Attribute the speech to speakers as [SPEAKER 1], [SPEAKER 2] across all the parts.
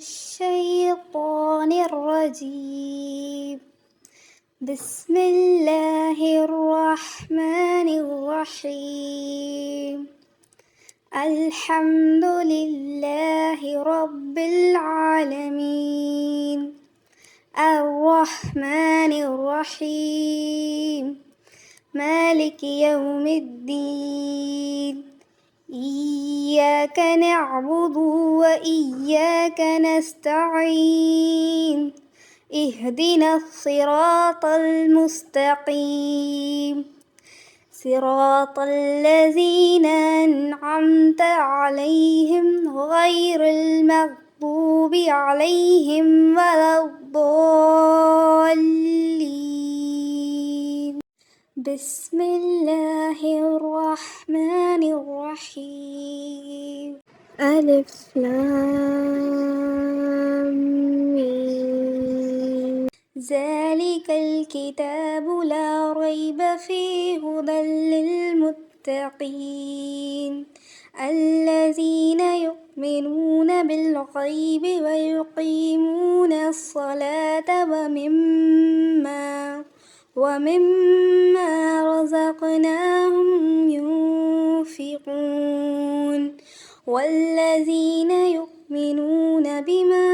[SPEAKER 1] الشيطان الرجيم. بسم الله الرحمن الرحيم. الحمد لله رب العالمين، الرحمن الرحيم، مالك يوم الدين. إياك نعبد وإياك نستعين، اهدنا الصراط المستقيم، صراط الذين أنعمت عليهم غير المغضوب عليهم ولا الضالين. بسم الله الرحمن الرحيم. ألف لام ميم. ذلك الكتاب لا ريب فيه هدى للمتقين الذين يؤمنون بالغيب ويقيمون الصلاة ومما رزقناهم ينفقون والذين يؤمنون بما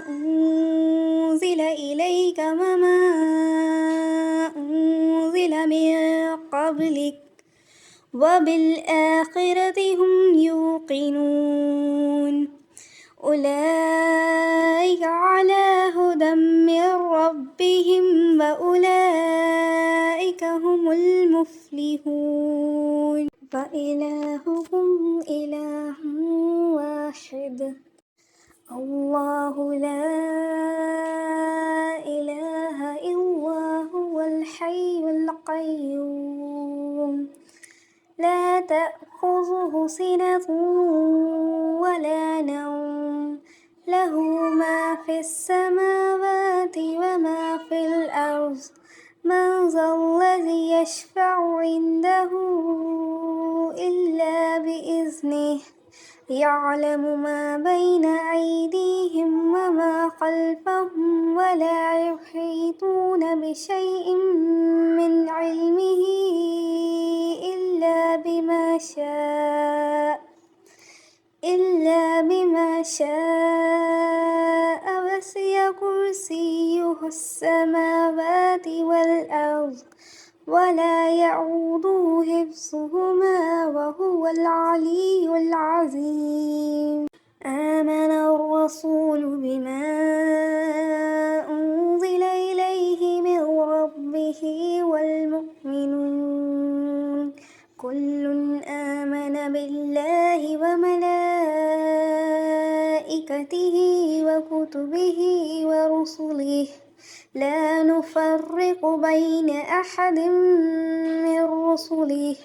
[SPEAKER 1] أنزل إليك وما أنزل من قبلك وبالآخرة هم يوقنون أولئك على هدى من ربهم وأولئك هم المفلحون. وإلهكم إله واحد، الله لا إله إلا هو الحي القيوم، لا تأخذه سنة ولا نوم، له ما في السماوات وما في الأرض. من ذا الذي يشفع عنده إلا بإذنه، يعلم ما بين أيديهم وما خلفهم ولا يحيطون بشيء من علمه إلا بما شاء وسع كرسيه السماوات والأرض ولا يعوده حفظهما وهو العلي العظيم. آمن الرسول بما أنزل إليه من ربه والمؤمنون كل آمن بالله وملائكته وكتبه ورسله لا نفرق بين أحد من رسله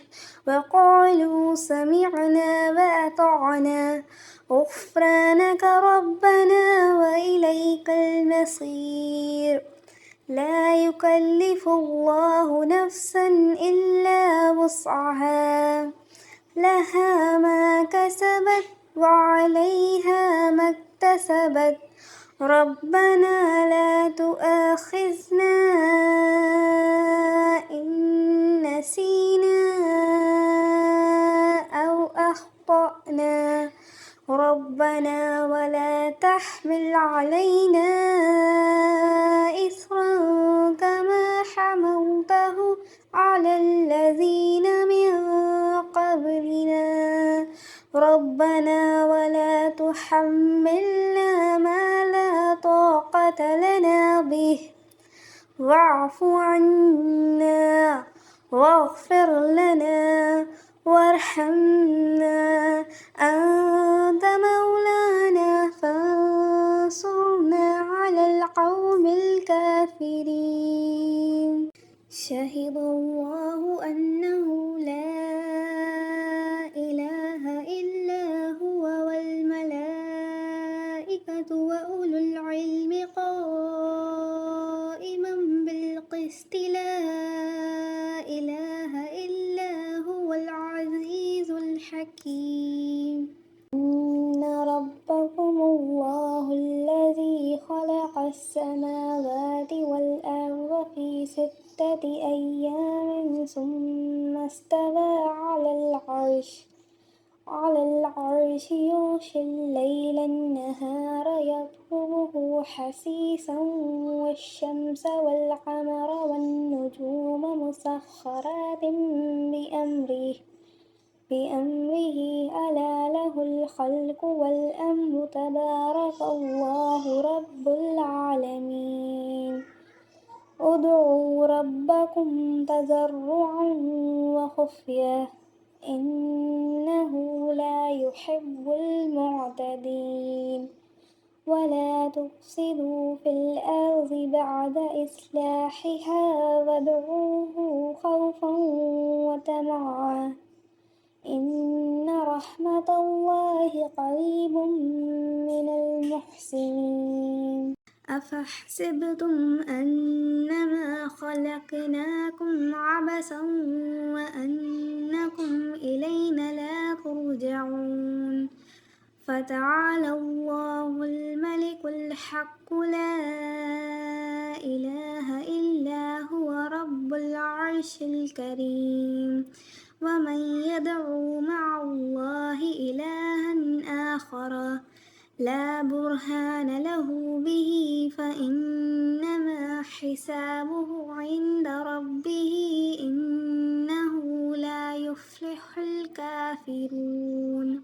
[SPEAKER 1] وقالوا سمعنا وأطعنا غفرانك ربنا وإليك المصير. لا يكلف الله نفسا إلا وسعها، لها ما كسبت وعليها ما اكتسبت. ربنا لا تؤاخذنا إن نسينا أو أخطأنا، ربنا ولا تحمل علينا إصرا كما حملته على الذين من قبلنا، ربنا ولا تحملنا ما لا طاقة لنا به، واعف عنا واغفر لنا وارحمنا، أنت مولانا فانصرنا على القوم الكافرين. شهد الله أنه لا إله إلا هو والملائكة وأولو العلم قائما بالقسط، لا إله إلا هو العزيز الحكيم. إن ربكم على العرش يغشي الليل النهار يطلبه حثيثا والشمس والقمر والنجوم مسخرات بأمره ألا له الخلق والأمر تبارك الله رب العالمين ادعوا ربكم تضرعا وخفية إنه لا يحب المعتدين ولا تفسدوا في الأرض بعد إصلاحها وادعوه خوفا وطمعا إن رحمة الله قريب من المحسنين أفحسبتم أنما خلقناكم عبثا وأنكم إلينا لا ترجعون فتعالى الله الملك الحق لا إله إلا هو رب العرش الكريم ومن يدعو مع الله إلها آخر لا برهان له به فإنما حسابه عند ربه إنه لا يفلح الكافرون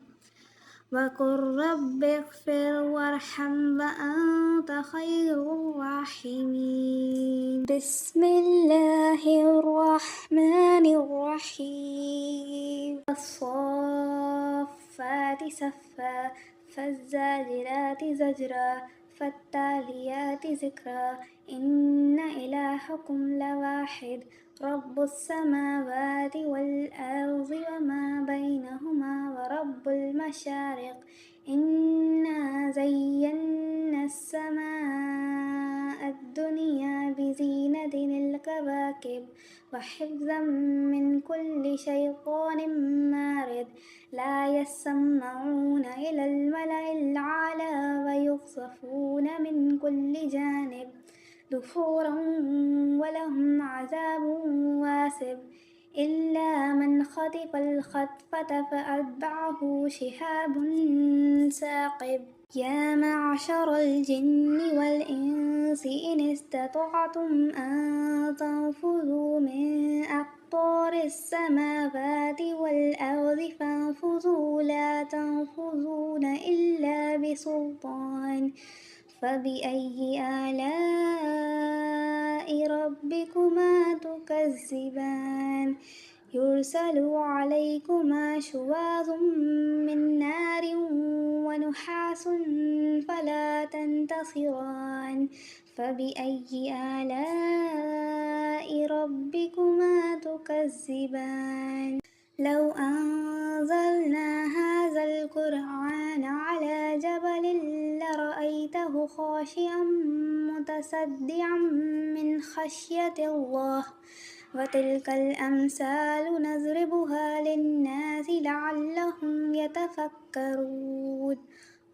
[SPEAKER 1] وقل رب اغفر وارحم وأنت خير الراحمين بسم الله الرحمن الرحيم الصافات صفا فالزاجرات زجرا فالتاليات ذكرا إن إلهكم لواحد رب السماوات والأرض وما بينهما ورب المشارق إنا زينا السماء الدنيا بزينة الكواكب وحفظا من كل شيطان مارد لا يسمعون إلى الملأ الأعلى ويقذفون من كل جانب دحورا ولهم عذاب واسب إلا من خطف الخطفة فأتبعه شهاب ثاقب يا معشر الجن والإنس إن استطعتم أن تنفذوا من أقطار السماوات والأرض فانفذوا لا تنفذون إلا بسلطان فبأي آلاء ربكما تكذبان يرسل عليكما شواظ من نار ونحاس فلا تنتصران فبأي آلاء ربكما تكذبان لو أنزلنا هذا القرآن على جبل لرأيته خاشعا متصدعا من خشية الله وتلك الأمثال نضربها للناس لعلهم يتفكرون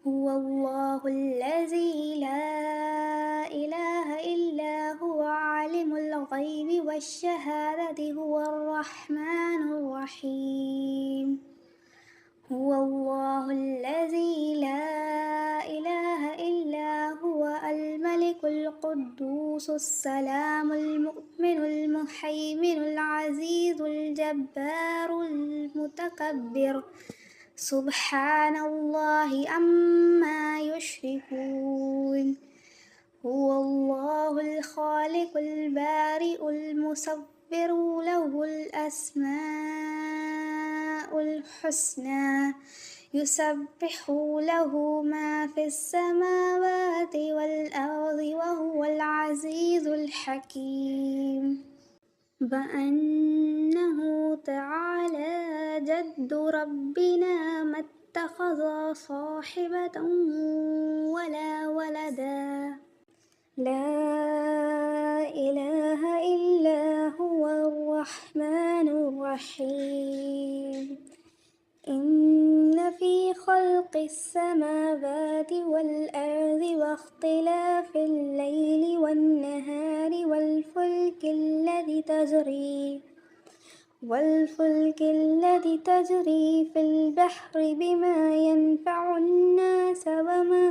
[SPEAKER 1] هو الله الذي لا إله إلا هو عالم الغيب والشهادة هو الرحمن الرحيم هو الله الذي لا إله إلا هو الملك القدوس السلام المؤمن المهيمن العزيز الجبار المتكبر سبحان الله عما يشركون هو الله الخالق البارئ المصور له الأسماء الحسنى يسبح له ما في السماوات والأرض وهو العزيز الحكيم وأنه تعالى جد ربنا ما اتخذ صاحبة ولا ولدا لا إله إلا هو الرحمن الرحيم إن في خلق السماوات والأرض واختلاف الليل والنهار والفلك التي تجري والفلك التي تجري في البحر بما ينفع الناس وما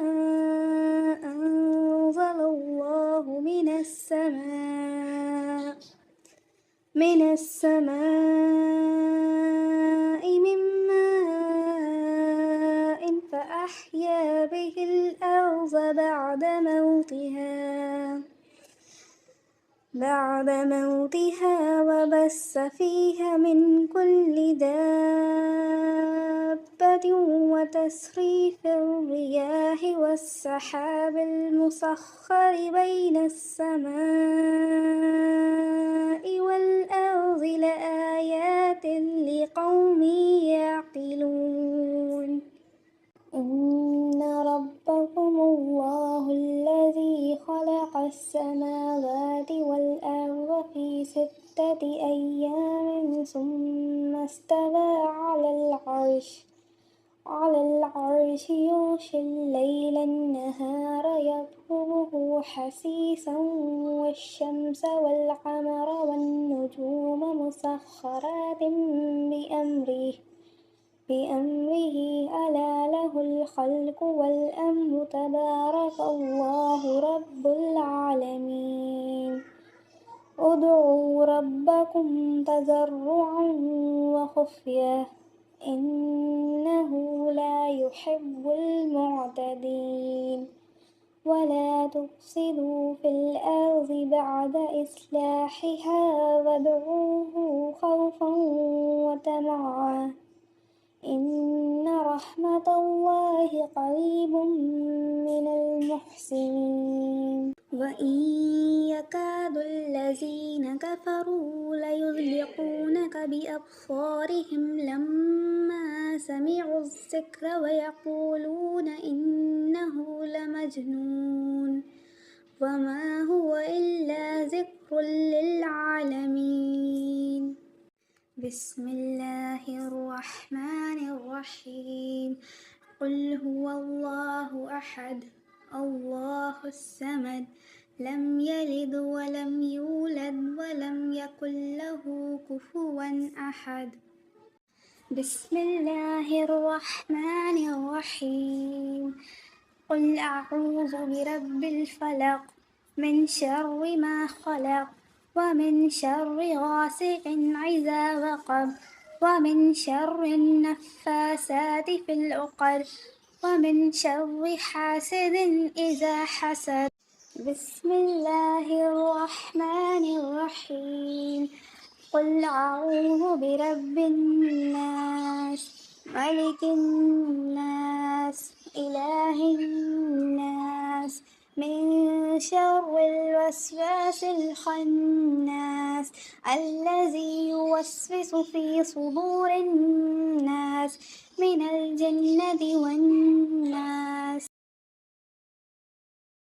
[SPEAKER 1] أنزل الله من السماء من ماء فأحيا به الأرض بعد موتها وبث فيها من كل دابة وتصريف الرياح والسحاب المسخر بين السماء والأرض لآيات لقوم يعقلون إن ربكم الله الذي خلق السماوات والأرض في 6 أيام ثم استوى على العرش يغشي الليل النهار يطلبه حثيثا والشمس والقمر والنجوم مسخرات بأمره ألا له الخلق والأمر تبارك الله رب العالمين ادعوا ربكم تضرعا وخفية إنه لا يحب المعتدين ولا تفسدوا في الأرض بعد إصلاحها وادعوه خوفا وطمعا إن رحمة الله قريب من المحسنين وإن يكاد الذين كفروا ليزلقونك بأبصارهم لما سمعوا الذكر ويقولون إنه لمجنون وما هو إلا ذكر للعالمين بسم الله الرحمن الرحيم قل هو الله أحد الله الصمد لم يلد ولم يولد ولم يكن له كفوا أحد بسم الله الرحمن الرحيم قل أعوذ برب الفلق من شر ما خلق ومن شر غاسق إذا وقب ومن شر النفاثات في العقد ومن شر حاسد إذا حسد بسم الله الرحمن الرحيم قل أعوذ برب الناس ملك الناس إله الناس من شر الوسواس الخناس الذي يوسوس في صدور الناس من الجنة والناس